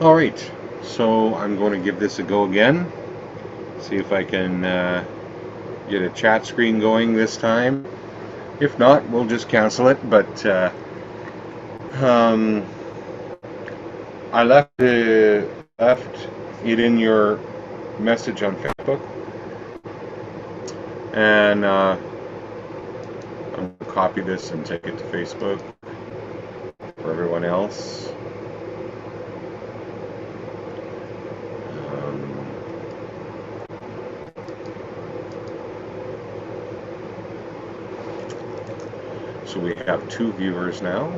All right, so I'm going to give this a go again. See if I can get a chat screen going this time. If not, we'll just cancel it. But um, I left it in your message on Facebook, and I'm going to copy this and take it to Facebook for everyone else. So we have 2 viewers now.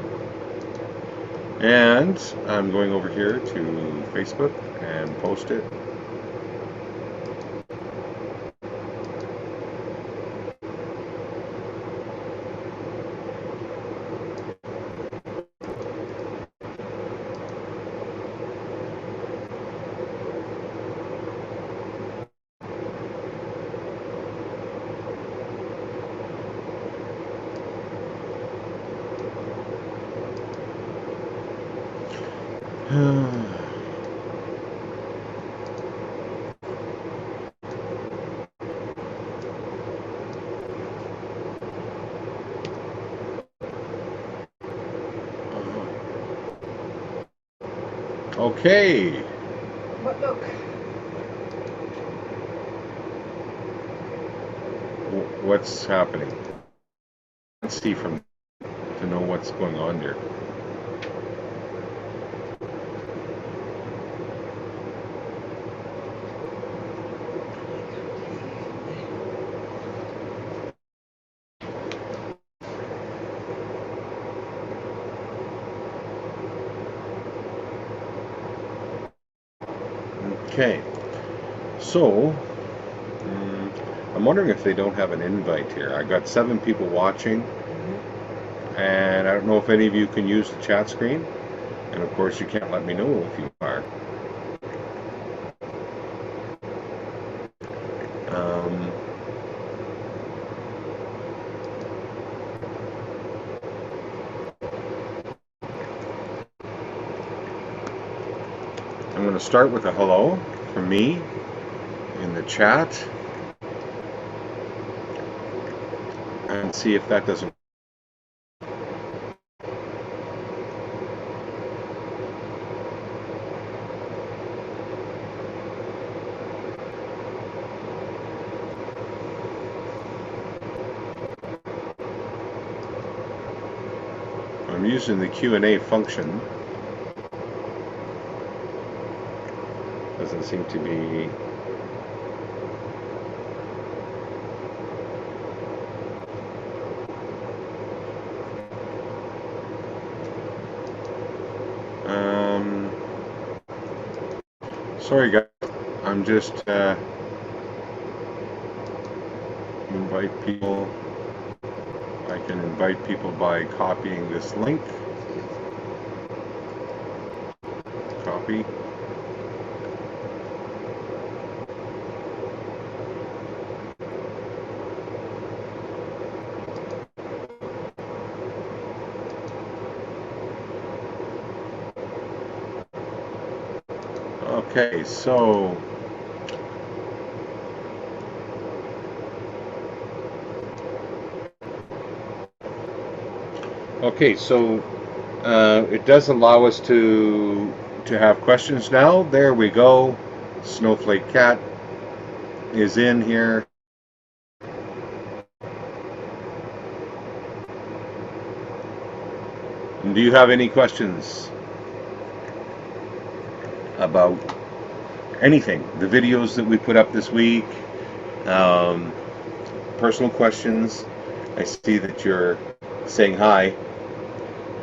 And I'm going over here to Facebook and post it. Okay. But look, What's happening? Let's see from to know what's going on here. Okay. So, I'm wondering if they don't have an invite here. I got 7 people watching, and I don't know if any of you can use the chat screen. And of course, you can't let me know if you are. I'm going to start with a hello from me in the chat and see if that doesn't. I'm using the Q&A function. Doesn't seem to be. Sorry guys, I'm just invite people. I can invite people by copying this link. Copy. Okay, so it does allow us to have questions now. There we go. Snowflake Cat is in here. And do you have any questions about anything? The videos that we put up this week, personal questions. I see that you're saying hi.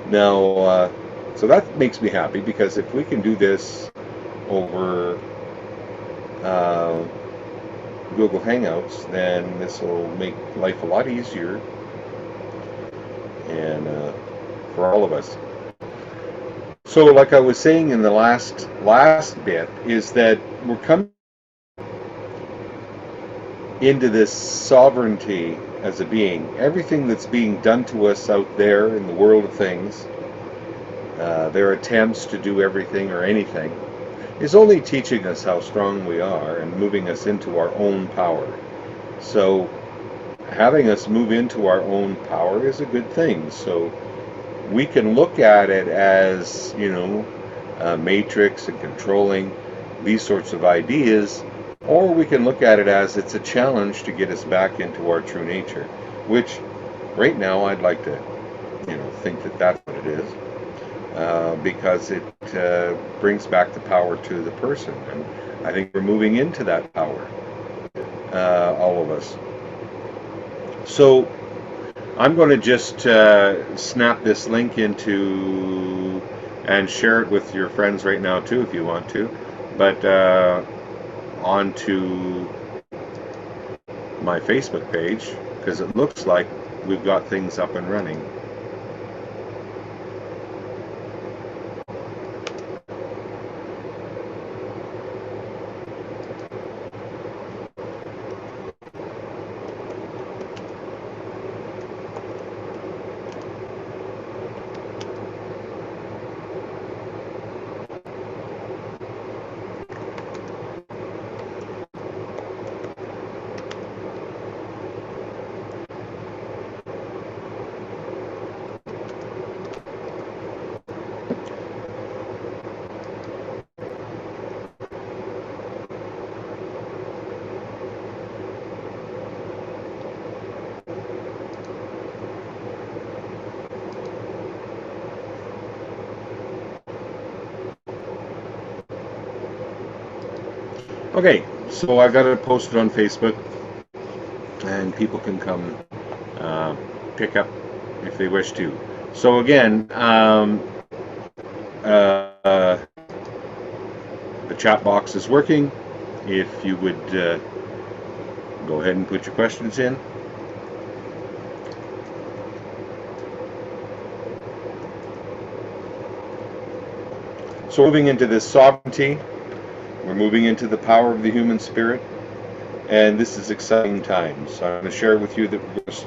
Now, so that makes me happy, because if we can do this over Google Hangouts, then this will make life a lot easier, and for all of us. So, like I was saying in the last bit, is that we're coming into this sovereignty as a being. Everything that's being done to us out there in the world of things, their attempts to do everything or anything, is only teaching us how strong we are and moving us into our own power. So having us move into our own power is a good thing. So we can look at it as, matrix and controlling these sorts of ideas, or we can look at it as it's a challenge to get us back into our true nature, which right now I'd like to, think that that's what it is, because it brings back the power to the person, and I think we're moving into that power, all of us. So I'm going to just snap this link into and share it with your friends right now too, if you want to, but onto my Facebook page, because it looks like we've got things up and running. Okay, so I got it posted on Facebook, and people can come pick up if they wish to. So again, the chat box is working. If you would go ahead and put your questions in. So moving into this sovereignty, we're moving into the power of the human spirit, and this is exciting times. So I'm going to share with you that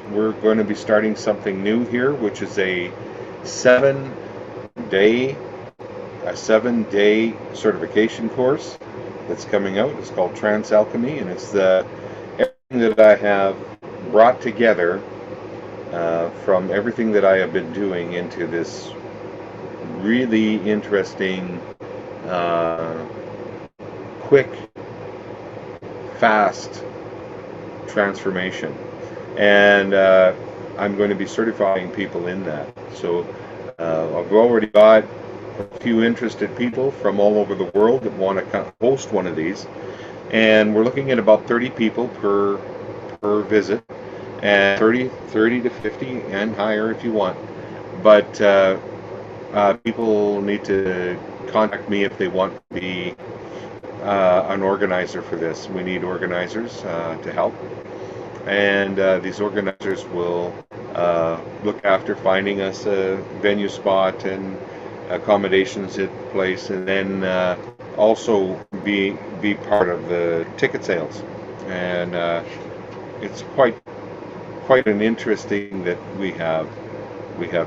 we're going to be starting something new here, which is a 7-day certification course that's coming out. It's called Trance Alchemy, and it's everything that I have brought together from everything that I have been doing into this really interesting, quick, fast transformation. And I'm going to be certifying people in that. So I've already got a few interested people from all over the world that want to host one of these. And we're looking at about 30 people per visit, and 30 to 50 and higher if you want. But people need to contact me if they want to be an organizer for this. We need organizers to help, and these organizers will look after finding us a venue spot and accommodations at the place, and then also be part of the ticket sales. And it's quite an interesting that we have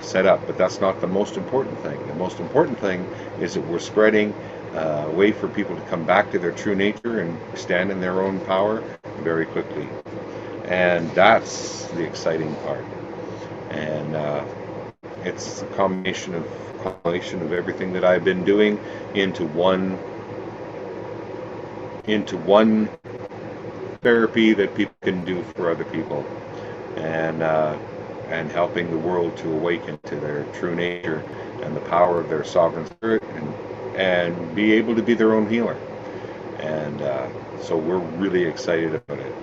set up, but that's not the most important thing. The most important thing is that we're spreading a way for people to come back to their true nature and stand in their own power very quickly. And that's the exciting part. And it's a combination of everything that I've been doing into one therapy that people can do for other people, and helping the world to awaken to their true nature and the power of their sovereign spirit, and be able to be their own healer. And so we're really excited about it.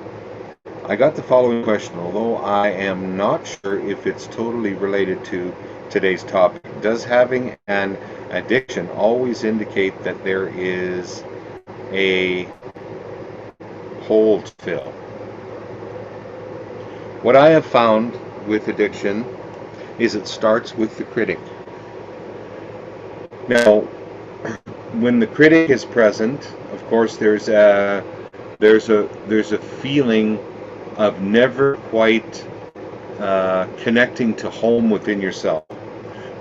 I got the following question, although I am not sure if it's totally related to today's topic. Does having an addiction always indicate that there is a hole to fill? What I have found with addiction is it starts with the critic. Now, when the critic is present, of course, there's a feeling of never quite connecting to home within yourself.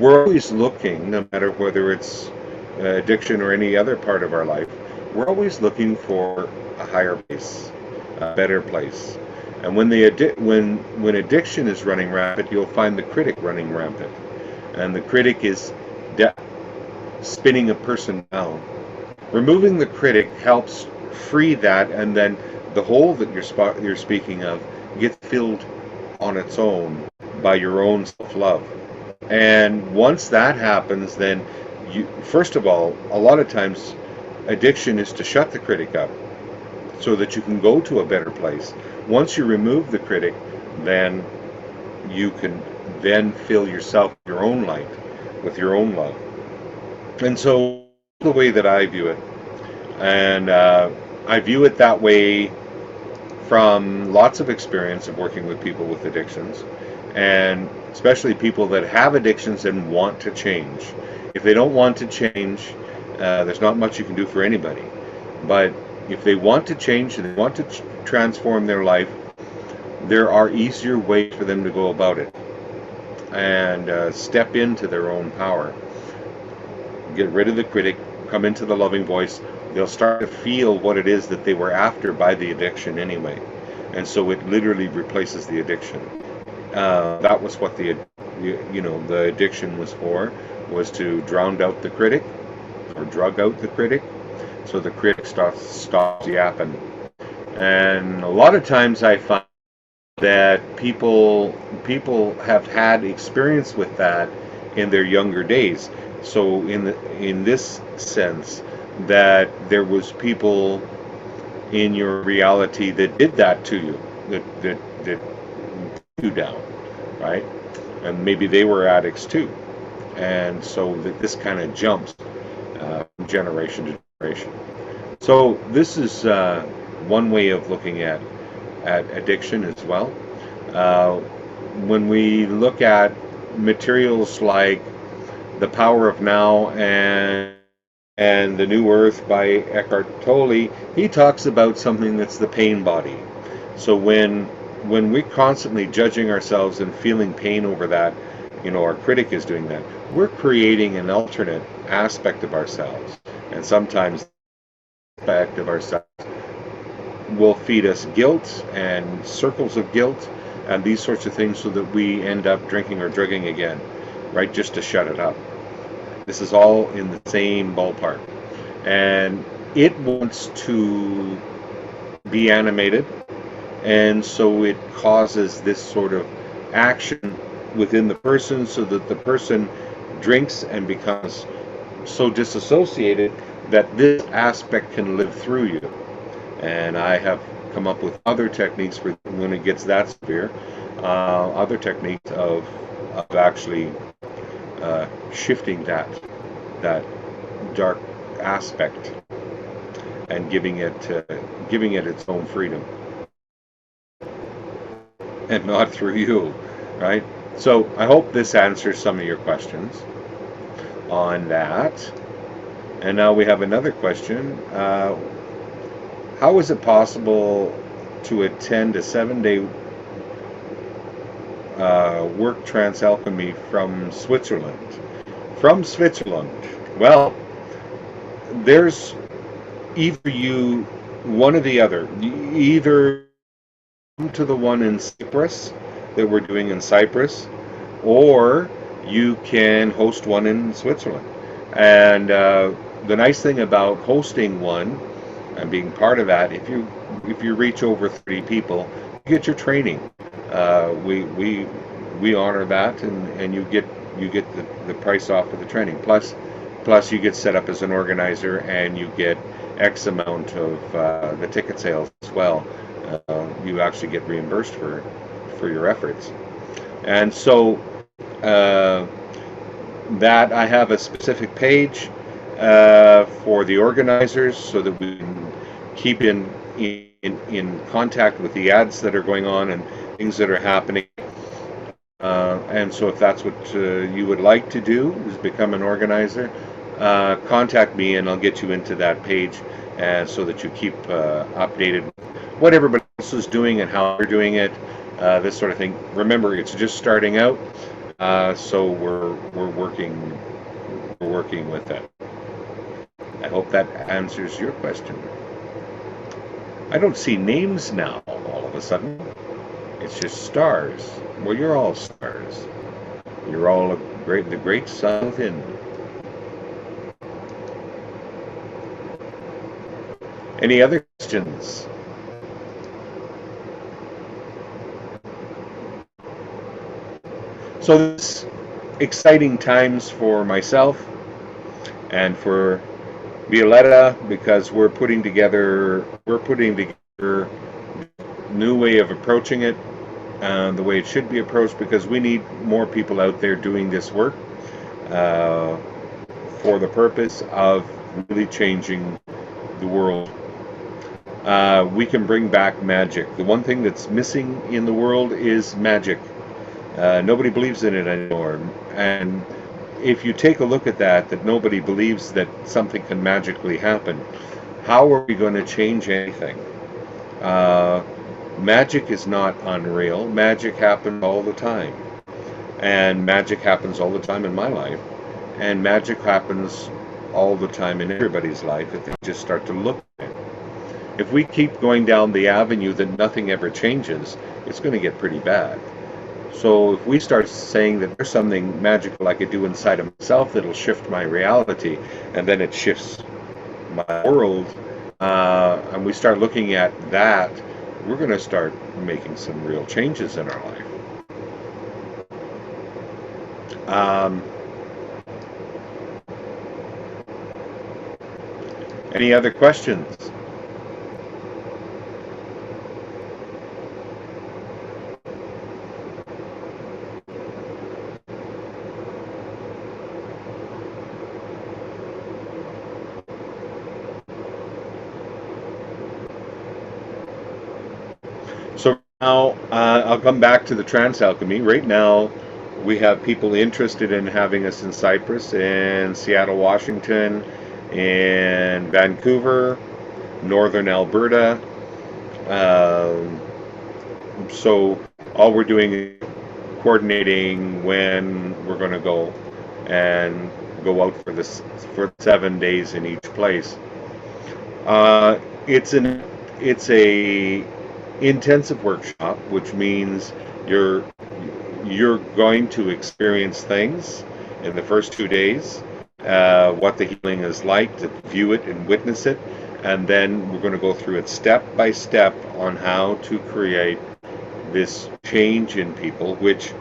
We're always looking, no matter whether it's addiction or any other part of our life, we're always looking for a higher place, a better place. And when addiction is running rampant, you'll find the critic running rampant, and the critic is de- spinning a person down. Removing the critic helps free that, and then the hole that you're speaking of gets filled on its own by your own self-love. And once that happens, then you, first of all, a lot of times addiction is to shut the critic up so that you can go to a better place. Once you remove the critic, then you can then fill yourself with your own light, with your own love. And so the way that I view it, and I view it that way from lots of experience of working with people with addictions, and especially people that have addictions and want to change. If they don't want to change, there's not much you can do for anybody. But if they want to change and they want to transform their life, there are easier ways for them to go about it and step into their own power. Get rid of the critic, come into the loving voice. They'll start to feel what it is that they were after by the addiction anyway. And so it literally replaces the addiction. That was what the addiction was for, was to drown out the critic or drug out the critic, so the critic stops yapping. And a lot of times I find that people have had experience with that in their younger days. So in this sense, that there was people in your reality that did that to you, that you down, right? And maybe they were addicts too, and so that this kind of jumps from generation to generation. So this is one way of looking at addiction as well. Uh, when we look at materials like The Power of Now and The New Earth by Eckhart Tolle, he talks about something that's the pain body. So when we're constantly judging ourselves and feeling pain over that, our critic is doing that. We're creating an alternate aspect of ourselves, and sometimes the aspect of ourselves will feed us guilt and circles of guilt and these sorts of things, so that we end up drinking or drugging again, right? Just to shut it up. This is all in the same ballpark. And it wants to be animated, and so it causes this sort of action within the person, so that the person drinks and becomes so disassociated that this aspect can live through you. And I have come up with other techniques for when it gets that severe, other techniques of actually shifting that dark aspect and giving it its own freedom, and not through you, right? So I hope this answers some of your questions on that. And now we have another question. How is it possible to attend a 7-day work trance alchemy from Switzerland? From Switzerland. Well, there's one or the other. Either come to the one in Cyprus that we're doing in Cyprus, or you can host one in Switzerland. And the nice thing about hosting one and being part of that, if you reach over 30 people, you get your training. We honor that, and you get the price off of the training. Plus you get set up as an organizer, and you get X amount of the ticket sales as well. You actually get reimbursed for your efforts. And so that I have a specific page for the organizers, so that we can keep in contact with the ads that are going on and things that are happening. And so if that's what you would like to do, is become an organizer, contact me and I'll get you into that page, so that you keep updated with what everybody else is doing and how they're doing it, this sort of thing. Remember, it's just starting out, so we're working with that. hope that answers your question. I don't see names now all of a sudden. It's just stars. Well, you're all stars. You're all the great sun within. Any other questions? So this exciting times for myself and for Violetta, because we're putting together a new way of approaching it, the way it should be approached, because we need more people out there doing this work uh, for the purpose of really changing the world. We can bring back magic. The one thing that's missing in the world is magic. Nobody believes in it anymore. And if you take a look at that nobody believes that something can magically happen, how are we going to change anything? Magic is not unreal. Magic happens all the time. And magic happens all the time in my life. And magic happens all the time in everybody's life if they just start to look at it. If we keep going down the avenue that nothing ever changes, it's going to get pretty bad. So if we start saying that there's something magical I could do inside of myself that'll shift my reality, and then it shifts my world, and we start looking at that, we're going to start making some real changes in our life. Any other questions? So now I'll come back to the trance alchemy. Right now, we have people interested in having us in Cyprus, in Seattle, Washington, in Vancouver, northern Alberta. So all we're doing is coordinating when we're going to go and go out for 7 days in each place. It's a intensive workshop, which means you're going to experience things in the first 2 days, what the healing is like, to view it and witness it, and then we're going to go through it step by step on how to create this change in people, which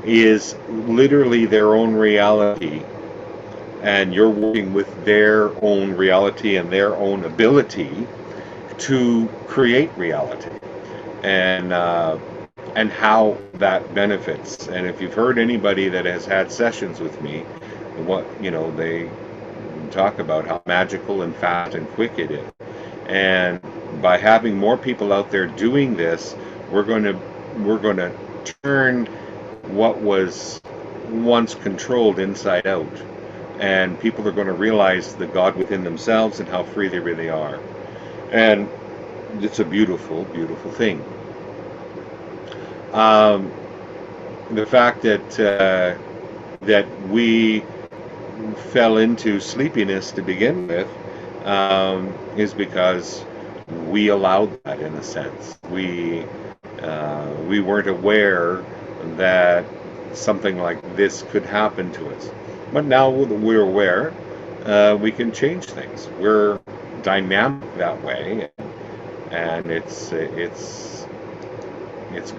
is literally their own reality, and you're working with their own reality and their own ability to create reality, and how that benefits. And if you've heard anybody that has had sessions with me, they talk about how magical and fast and quick it is. And by having more people out there doing this, we're going to turn what was once controlled inside out, and people are going to realize the God within themselves and how free they really are. And it's a beautiful, beautiful thing. The fact that we fell into sleepiness to begin with is because we allowed that, in a sense. We weren't aware that something like this could happen to us. But now that we're aware, we can change things. We're dynamic that way, and it's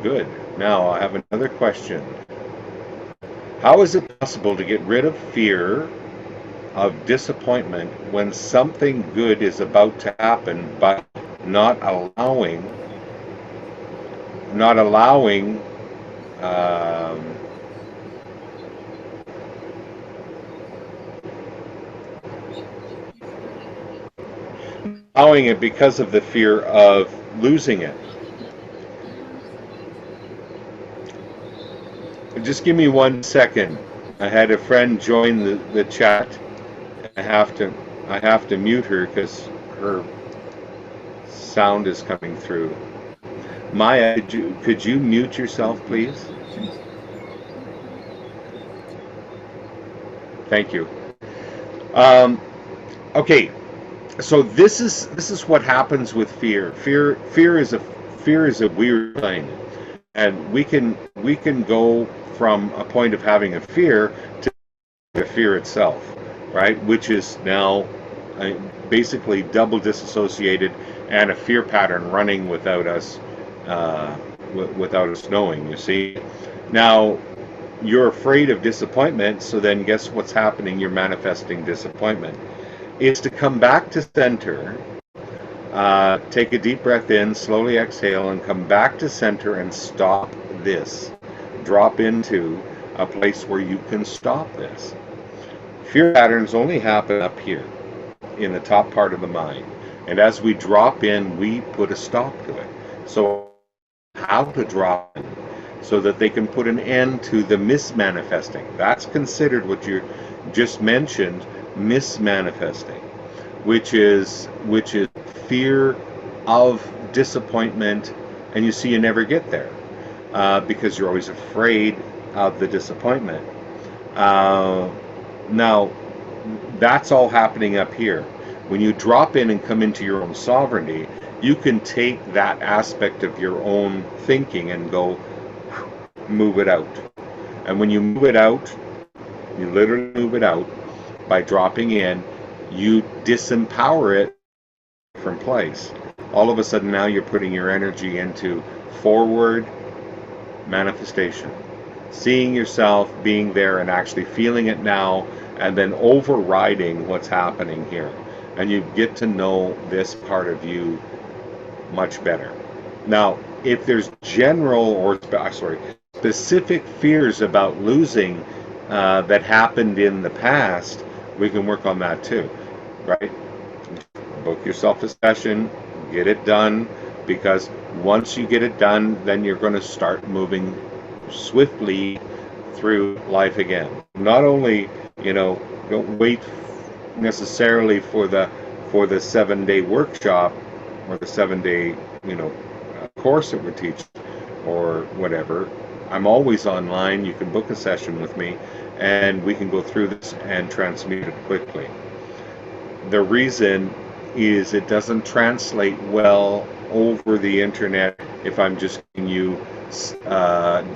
good. Now I have another question. How is it possible to get rid of fear of disappointment when something good is about to happen, but not allowing allowing it because of the fear of losing it? Just give me 1 second. I had a friend join the chat. I have to mute her because her sound is coming through. Maya, could you mute yourself, please? Thank you. Okay, so this is what happens with fear. Fear is a weird thing, and we can go from a point of having a fear to the fear itself, right? Which is now uh, basically double disassociated and a fear pattern running uh, without us knowing. You see, now you're afraid of disappointment, so then guess what's happening? You're manifesting disappointment. Is to come back to center, take a deep breath in, slowly exhale, and come back to center and stop this. Drop into a place where you can stop this. Fear patterns only happen up here in the top part of the mind. And as we drop in, we put a stop to it. So, how to drop in so that they can put an end to the mismanifesting. That's considered what you just mentioned, mismanifesting, which is fear of disappointment, and you see you never get there because you're always afraid of the disappointment. Uh, Now, that's all happening up here. When you drop in and come into your own sovereignty, you can take that aspect of your own thinking and go move it out. And when you move it out, you literally move it out by dropping in, you disempower it from place. All of a sudden now you're putting your energy into forward manifestation, seeing yourself being there and actually feeling it now, and then overriding what's happening here. And you get to know this part of you much better. Now, if there's general or specific fears about losing that happened in the past, we can work on that too, right? Book yourself a session, get it done, because once you get it done, then you're going to start moving swiftly through life again. Not only, don't wait necessarily for the 7-day workshop or the 7-day, course that we teach or whatever. I'm always online. You can book a session with me, and we can go through this and transmute it quickly. The reason is it doesn't translate well over the internet if I'm just giving you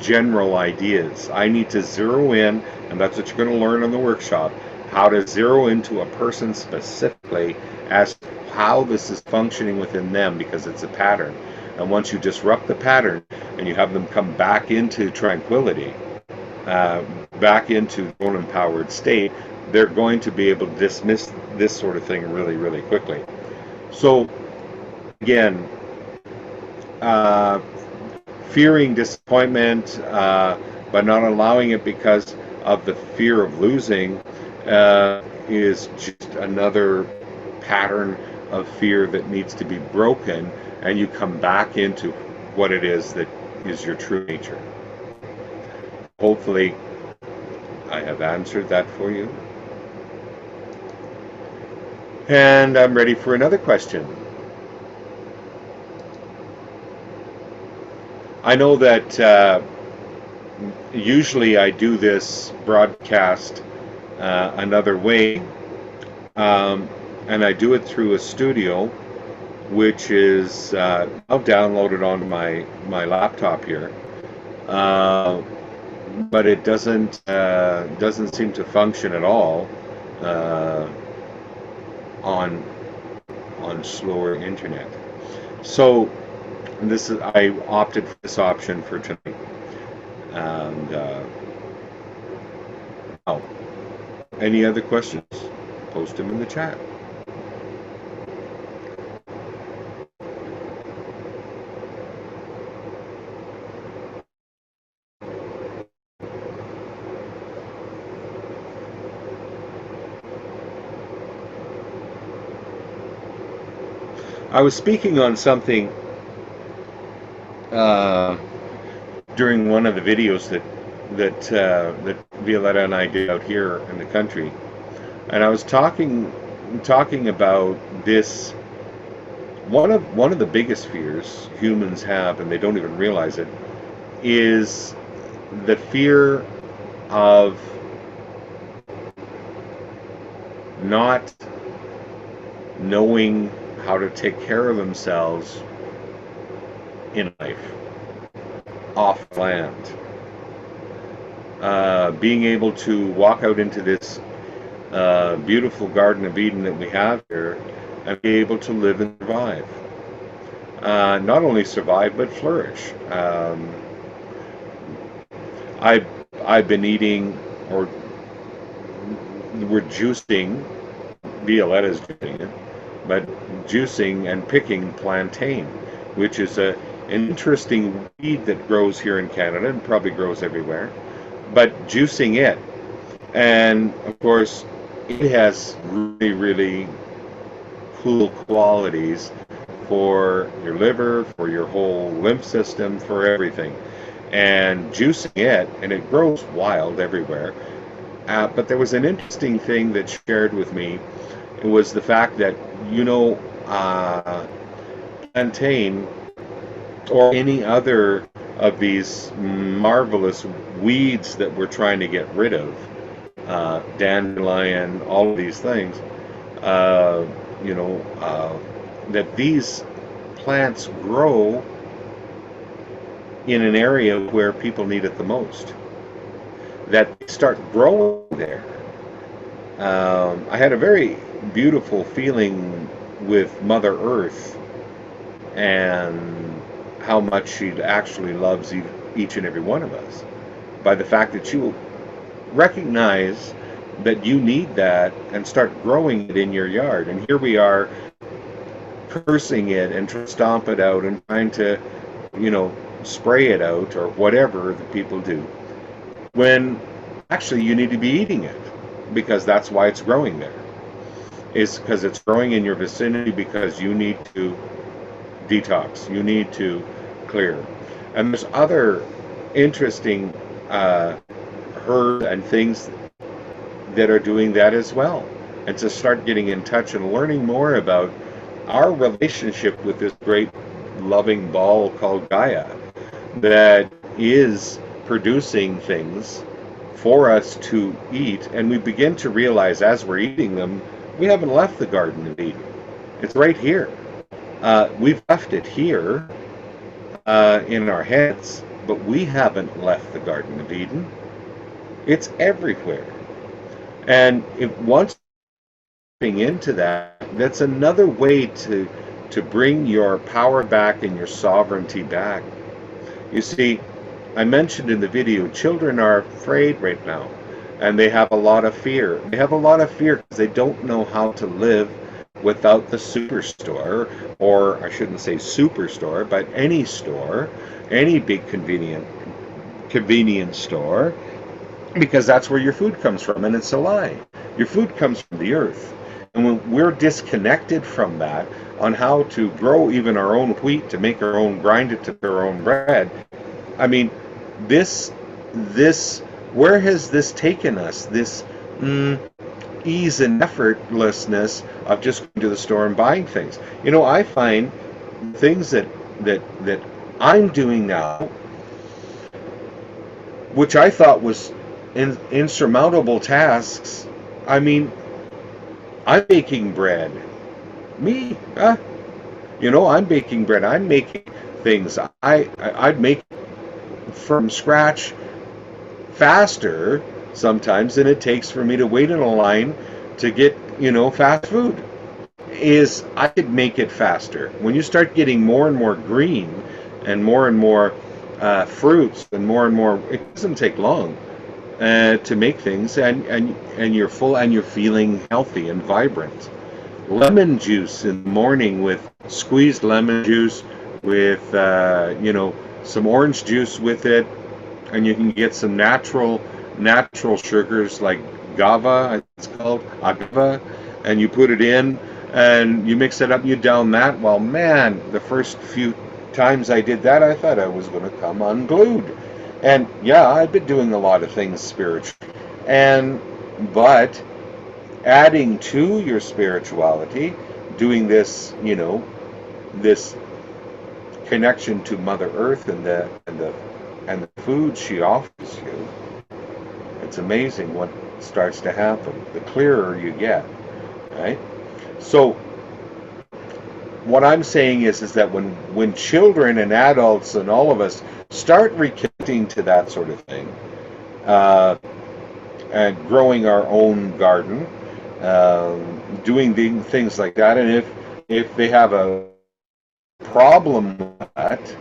general ideas. I need to zero in, and that's what you're going to learn on the workshop, how to zero into a person specifically as how this is functioning within them, because it's a pattern. And once you disrupt the pattern and you have them come back into tranquility, uh, back into their own empowered state, they're going to be able to dismiss this sort of thing really, really quickly. So, again, uh, fearing disappointment, but not allowing it because of the fear of losing, is just another pattern of fear that needs to be broken, and you come back into what it is that is your true nature. Hopefully, I have answered that for you. And I'm ready for another question. I know that usually I do this broadcast another way, and I do it through a studio, which is now downloaded onto my laptop here. But it doesn't seem to function at all uh, on slower internet. So I opted for this option for tonight. And oh, any other questions? Post them in the chat. I was speaking on something uh, during one of the videos that Violetta and I did out here in the country, and I was talking about this. One of the biggest fears humans have, and they don't even realize it, is the fear of not knowing how to take care of themselves in life, off land, being able to walk out into this beautiful Garden of Eden that we have here and be able to live and survive. Not only survive, but flourish. I've, I've been eating, or we're juicing, Violetta's doing it, but juicing and picking plantain, which is an interesting weed that grows here in Canada and probably grows everywhere, but juicing it. And of course, it has really, really cool qualities for your liver, for your whole lymph system, for everything. And juicing it, and it grows wild everywhere. But there was an interesting thing that shared with me. It was the fact that, plantain or any other of these marvelous weeds that we're trying to get rid of, dandelion, all of these things, uh, that these plants grow in an area where people need it the most. That they start growing there. I had a very beautiful feeling with Mother Earth and how much she actually loves each and every one of us, by the fact that you recognize that you need that and start growing it in your yard. And here we are cursing it and trying to stomp it out and trying to, spray it out or whatever the people do, when actually you need to be eating it, because that's why it's growing there. Is because it's growing in your vicinity, because you need to detox, you need to clear. And there's other interesting herbs and things that are doing that as well. And to start getting in touch and learning more about our relationship with this great loving ball called Gaia, that is producing things for us to eat. And we begin to realize as we're eating them, we haven't left the Garden of Eden. It's right here. We've left it here in our heads, but we haven't left the Garden of Eden. It's everywhere. And if once into that, that's another way to bring your power back and your sovereignty back. You see, I mentioned in the video, children are afraid right now, and they have a lot of fear. They have a lot of fear because they don't know how to live without the superstore, or I shouldn't say superstore, but any store, any big convenience store, because that's where your food comes from, and it's a lie. Your food comes from the earth. And when we're disconnected from that, on how to grow even our own wheat, to make our own, grind it to our own bread, I mean, this, where has this taken us? This ease and effortlessness of just going to the store and buying things. I find things that I'm doing now, which I thought was insurmountable tasks. I mean, I'm baking bread. Me, I'm baking bread. I'm making things. I'd make from scratch faster sometimes than it takes for me to wait in a line to get, fast food. I could make it faster. When you start getting more and more green and more fruits and more, it doesn't take long to make things, and you're full and you're feeling healthy and vibrant. Lemon juice in the morning with squeezed lemon juice with some orange juice with it, and you can get some natural sugars like agave, it's called agave, and you put it in and you mix it up and you down that. Well, man, the first few times I did that, I thought I was going to come unglued. And yeah, I've been doing a lot of things spiritually, but adding to your spirituality, doing this, this connection to Mother Earth and the food she offers you, it's amazing what starts to happen. The clearer you get, right? So what I'm saying is that when children and adults and all of us start reconnecting to that sort of thing, uh, and growing our own garden, doing things like that, and if they have a problem with that,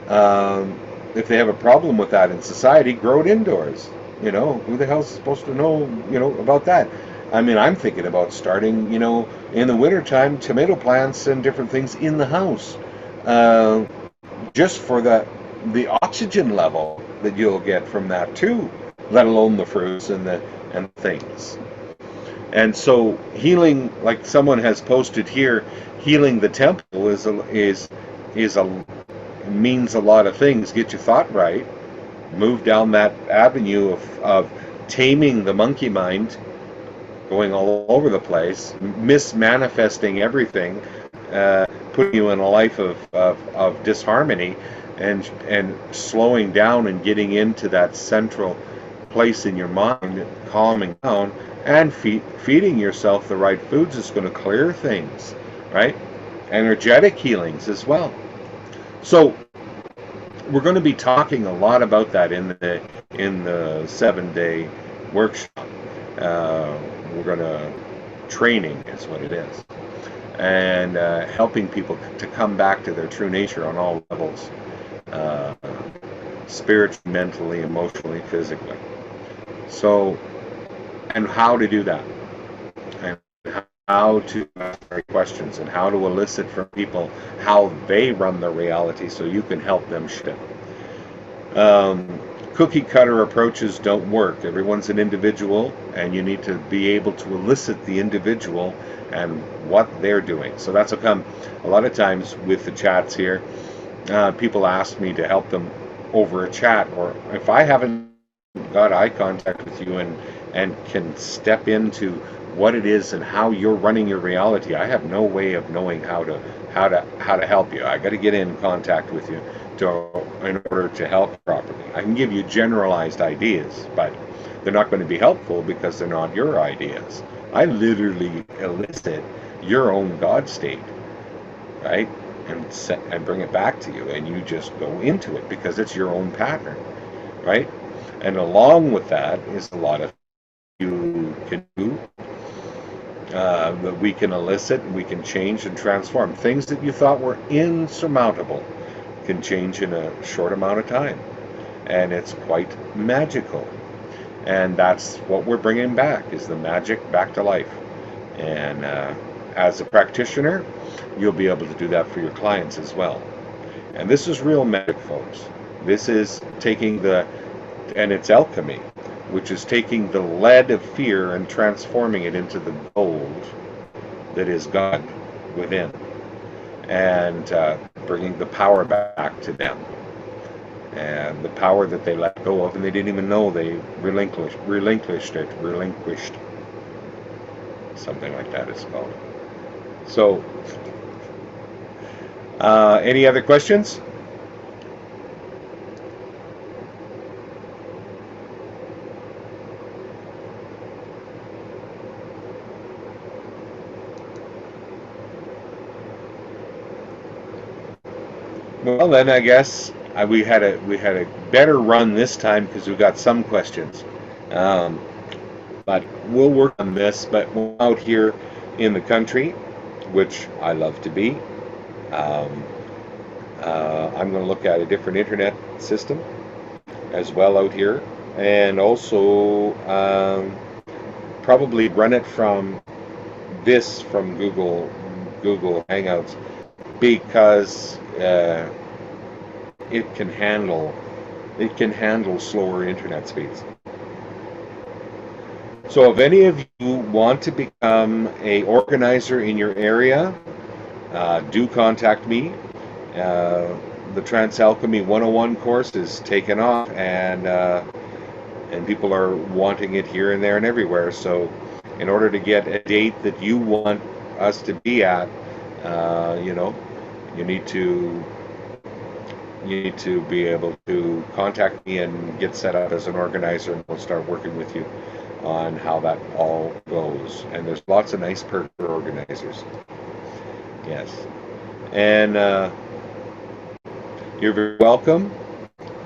um, if they have a problem with that in society, grow it indoors. Who the hell's supposed to know, about that? I mean, I'm thinking about starting, in the wintertime, tomato plants and different things in the house, uh, just for the oxygen level that you'll get from that too, let alone the fruits and things. And so healing, like someone has posted here, healing the temple is a means a lot of things. Get your thought right, move down that avenue of taming the monkey mind, going all over the place, mismanifesting everything, putting you in a life of disharmony, and slowing down and getting into that central place in your mind, calming down, and feeding yourself the right foods is going to clear things, right? Energetic healings as well. So we're going to be talking a lot about that in the 7-day workshop. We're going to training is what it is, and helping people to come back to their true nature on all levels, uh, spiritually, mentally, emotionally, physically. So, and how to do that, and how to ask the right questions, and how to elicit from people how they run their reality, so you can help them shift. Cookie cutter approaches don't work. Everyone's an individual, and you need to be able to elicit the individual and what they're doing. So that's how come a lot of times with the chats here, people ask me to help them over a chat, or if I haven't got eye contact with you and can step into what it is and how you're running your reality, I have no way of knowing how to help you. I got to get in contact with you in order to help properly. I can give you generalized ideas, but they're not going to be helpful because they're not your ideas. I literally elicit your own God state, right? And bring it back to you, and you just go into it because it's your own pattern, right? And along with that is a lot of you can do, that we can elicit, and we can change and transform. Things that you thought were insurmountable can change in a short amount of time, and it's quite magical. And that's what we're bringing back, is the magic back to life. And as a practitioner, you'll be able to do that for your clients as well. And this is real magic, folks. This is and it's alchemy, which is taking the lead of fear and transforming it into the gold that is God within, and bringing the power back to them, and the power that they let go of and they didn't even know they relinquished, something like that is called. So, any other questions? Well, then I guess we had a better run this time because we got some questions. Um, but we'll work on this. But we're out here in the country, which I love to be. Um, I'm going to look at a different internet system as well out here, and also probably run it from Google Hangouts, because it can handle slower internet speeds. So if any of you want to become a organizer in your area, do contact me. The Trance Alchemy 101 course is taken off, and people are wanting it here and there and everywhere. So in order to get a date that you want us to be at, you need to be able to contact me and get set up as an organizer, and we'll start working with you on how that all goes. And there's lots of nice perks for organizers. Yes. And you're very welcome,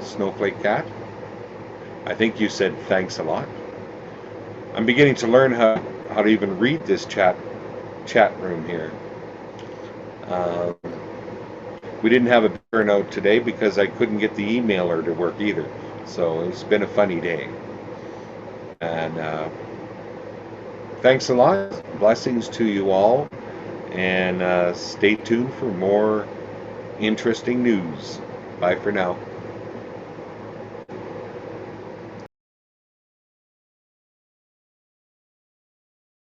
Snowflake Cat. I think you said thanks a lot. I'm beginning to learn how to even read this chat room here. Um, we didn't have a turnout today because I couldn't get the emailer to work either. So it's been a funny day. And thanks a lot. Blessings to you all. And stay tuned for more interesting news. Bye for now.